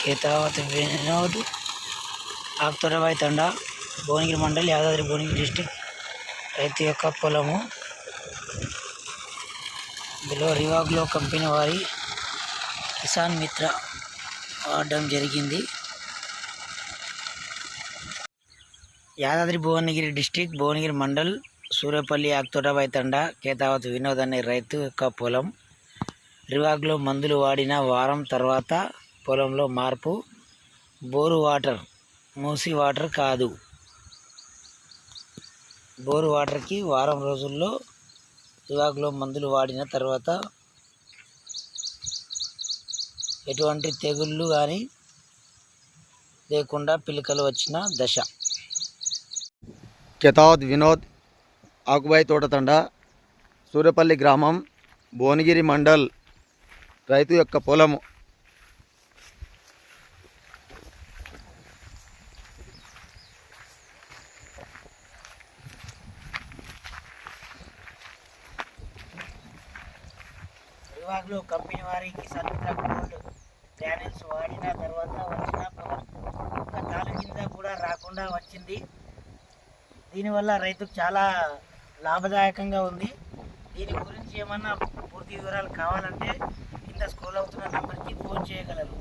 కేతావతి వినోద్ ఆక్తోరబాయ్ తండా Bhuvanagiri mandal Yadadri Bhuvanagiri district రైతు యొక్క పొలము. ఇందులో రివాగ్లో కంపెనీ వారి కిసాన్ మిత్ర వాడడం జరిగింది. యాదాద్రి భువనగిరి డిస్టిక్ భువనగిరి మండల్ సూర్యపల్లి ఆక్తోరబాయ్ తండా కేతావతి వినోద్ అనే రైతు యొక్క పొలం. రివాగ్లో మందులు వాడిన వారం తర్వాత పొలంలో మార్పు. బోరు వాటర్, మూసి వాటర్ కాదు. బోరు వాటర్కి వారం రోజుల్లో రివాగ్లో మందులు వాడిన తర్వాత ఎటువంటి తెగుళ్ళు కానీ లేకుండా పిలకలు వచ్చిన దశ. కేతావత్ వినోద్ ఆకుబాయి తోటతండ సూర్యపల్లి గ్రామం భువనగిరి మండల్ రైతు యొక్క పొలము. రివాగ్లో కంపెనీ వారి కిసాన్ మిత్ర గోల్డ్ గ్రాన్యూల్స్ వాడిన తర్వాత వచ్చిన పొలం ఒక్క తాలు కింద కూడా రాకుండా వచ్చింది. దీనివల్ల రైతుకు చాలా లాభదాయకంగా ఉంది. దీని గురించి ఏమన్నా పూర్తి వివరాలు కావాలంటే కింద స్క్రోల్ అవుతున్న నెంబర్కి ఫోన్ చేయగలరు.